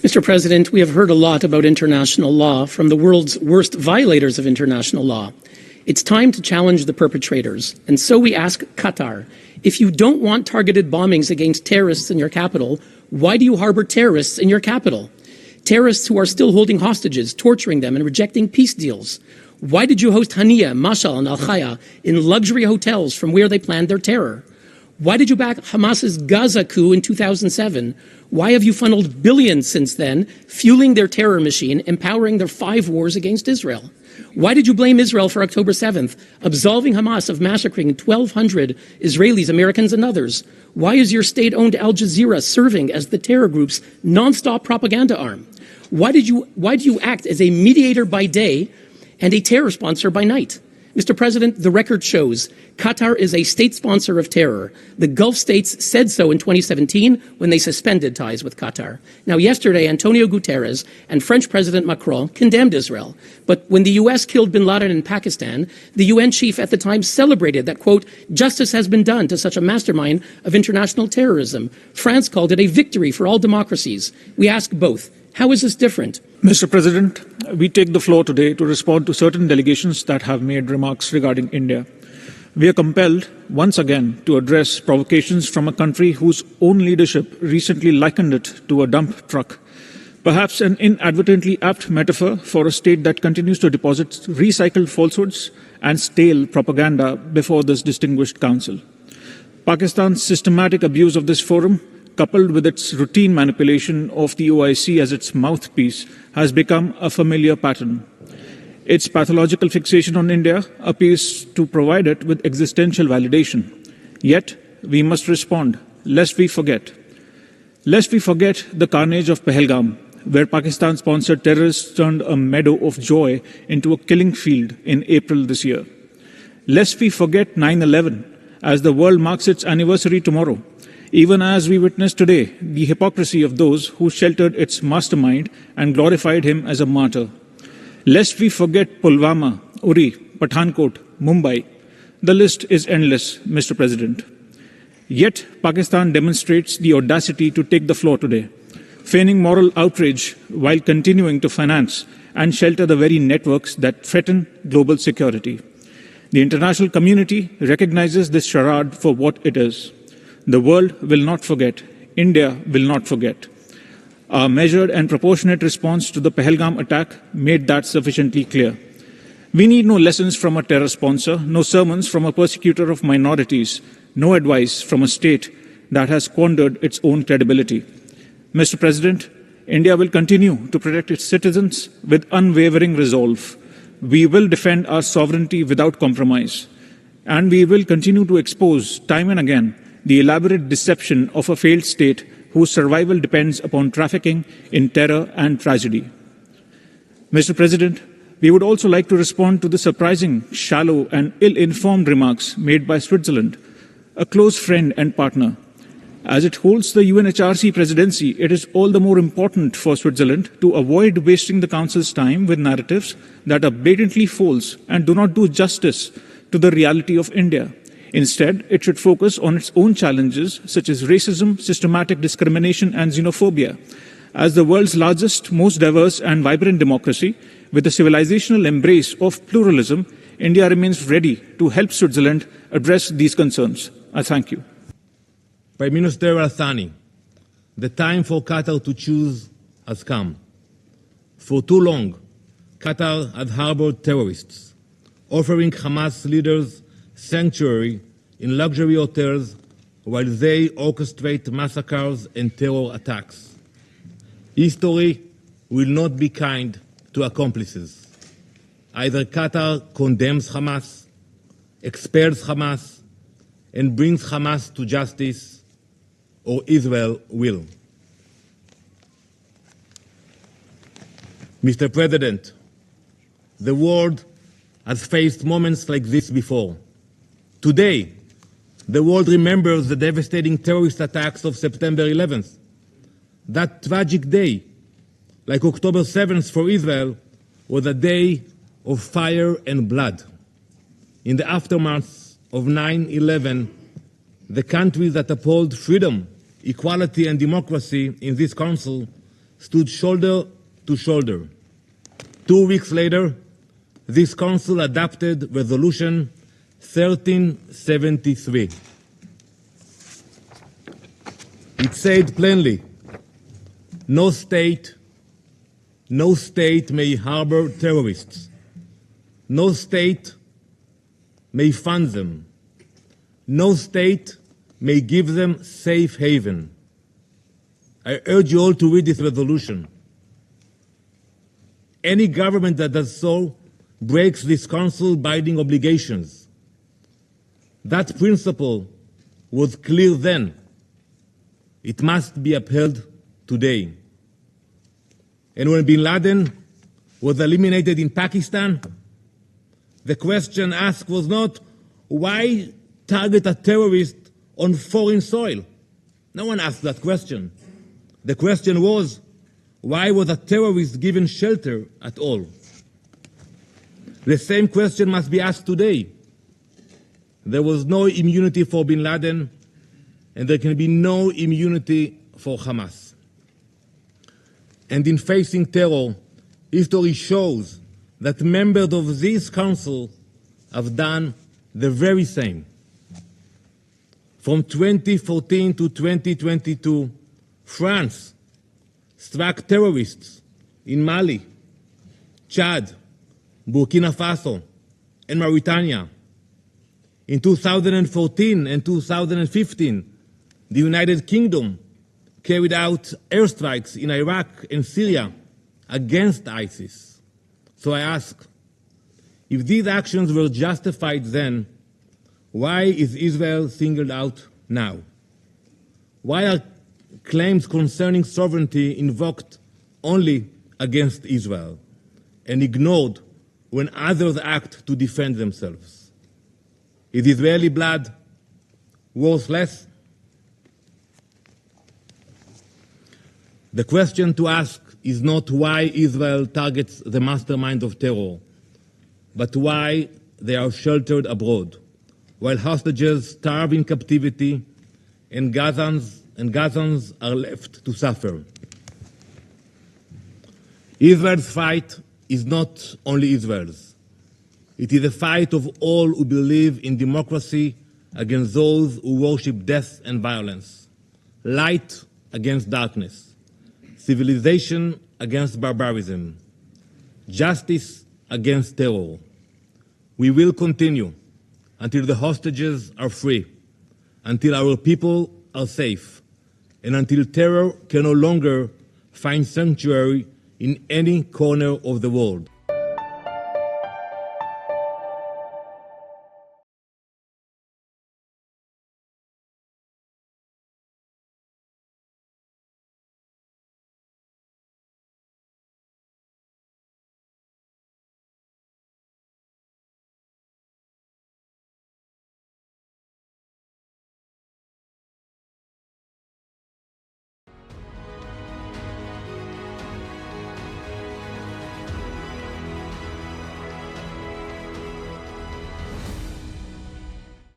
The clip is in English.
Mr. President, we have heard a lot about international law from the world's worst violators of international law. It's time to challenge the perpetrators. And so we ask Qatar, if you don't want targeted bombings against terrorists in your capital, why do you harbor terrorists in your capital? Terrorists who are still holding hostages, torturing them, and rejecting peace deals. Why did you host Hania, Mashal, and Al-Khaya in luxury hotels from where they planned their terror? Why did you back Hamas's Gaza coup in 2007? Why have you funneled billions since then, fueling their terror machine, empowering their 5 wars against Israel? Why did you blame Israel for October 7th, absolving Hamas of massacring 1,200 Israelis, Americans, and others? Why is your state-owned Al Jazeera serving as the terror group's non-stop propaganda arm? Why do you act as a mediator by day and a terror sponsor by night? Mr. President, the record shows Qatar is a state sponsor of terror. The Gulf states said so in 2017 when they suspended ties with Qatar. Now, yesterday, Antonio Guterres and French President Macron condemned Israel. But when the U.S. killed bin Laden in Pakistan, the UN chief at the time celebrated that, quote, justice has been done to such a mastermind of international terrorism. France called it a victory for all democracies. We ask both. How is this different? Mr. President, we take the floor today to respond to certain delegations that have made remarks regarding India. We are compelled, once again, to address provocations from a country whose own leadership recently likened it to a dump truck, perhaps an inadvertently apt metaphor for a state that continues to deposit recycled falsehoods and stale propaganda before this distinguished council. Pakistan's systematic abuse of this forum, coupled with its routine manipulation of the OIC as its mouthpiece, has become a familiar pattern. Its pathological fixation on India appears to provide it with existential validation. Yet, we must respond, lest we forget. Lest we forget the carnage of Pahalgam, where Pakistan-sponsored terrorists turned a meadow of joy into a killing field in April this year. Lest we forget 9/11, as the world marks its anniversary tomorrow, even as we witness today the hypocrisy of those who sheltered its mastermind and glorified him as a martyr. Lest we forget Pulwama, Uri, Pathankot, Mumbai. The list is endless, Mr. President. Yet Pakistan demonstrates the audacity to take the floor today, feigning moral outrage while continuing to finance and shelter the very networks that threaten global security. The international community recognizes this charade for what it is. The world will not forget. India will not forget. Our measured and proportionate response to the Pahalgam attack made that sufficiently clear. We need no lessons from a terror sponsor, no sermons from a persecutor of minorities, no advice from a state that has squandered its own credibility. Mr. President, India will continue to protect its citizens with unwavering resolve. We will defend our sovereignty without compromise. And we will continue to expose time and again the elaborate deception of a failed state whose survival depends upon trafficking in terror and tragedy. Mr. President, we would also like to respond to the surprising, shallow and ill-informed remarks made by Switzerland, a close friend and partner. As it holds the UNHRC presidency, it is all the more important for Switzerland to avoid wasting the Council's time with narratives that are blatantly false and do not do justice to the reality of India. Instead, it should focus on its own challenges, such as racism, systematic discrimination, and xenophobia. As the world's largest, most diverse, and vibrant democracy, with a civilizational embrace of pluralism, India remains ready to help Switzerland address these concerns. I thank you. Prime Minister Al-Thani, the time for Qatar to choose has come. For too long, Qatar has harbored terrorists, offering Hamas leaders sanctuary in luxury hotels while they orchestrate massacres and terror attacks. History will not be kind to accomplices. Either Qatar condemns Hamas, expels Hamas, and brings Hamas to justice, or Israel will. Mr. President, the world has faced moments like this before. Today, the world remembers the devastating terrorist attacks of September 11th. That tragic day, like October 7th for Israel, was a day of fire and blood. In the aftermath of 9/11, the countries that uphold freedom, equality, and democracy in this council stood shoulder to shoulder. 2 weeks later, this Council adopted Resolution 1373. It said plainly, no state may harbor terrorists. No state may fund them. No state may give them safe haven. I urge you all to read this resolution. Any government that does so breaks this Council binding obligations. That principle was clear then. It must be upheld today. And when bin Laden was eliminated in Pakistan, the question asked was not, why target a terrorist on foreign soil? No one asked that question. The question was, why was a terrorist given shelter at all? The same question must be asked today. There was no immunity for bin Laden, and there can be no immunity for Hamas. And in facing terror, history shows that members of this Council have done the very same. From 2014 to 2022, France struck terrorists in Mali, Chad, Burkina Faso, and Mauritania. In 2014 and 2015, the United Kingdom carried out airstrikes in Iraq and Syria against ISIS. So I ask, if these actions were justified then, why is Israel singled out now? Why are claims concerning sovereignty invoked only against Israel and ignored when others act to defend themselves? Is Israeli blood worthless? The question to ask is not why Israel targets the mastermind of terror, but why they are sheltered abroad, while hostages starve in captivity and Gazans are left to suffer. Israel's fight is not only Israel's. It is a fight of all who believe in democracy against those who worship death and violence, light against darkness, civilization against barbarism, justice against terror. We will continue until the hostages are free, until our people are safe, and until terror can no longer find sanctuary in any corner of the world.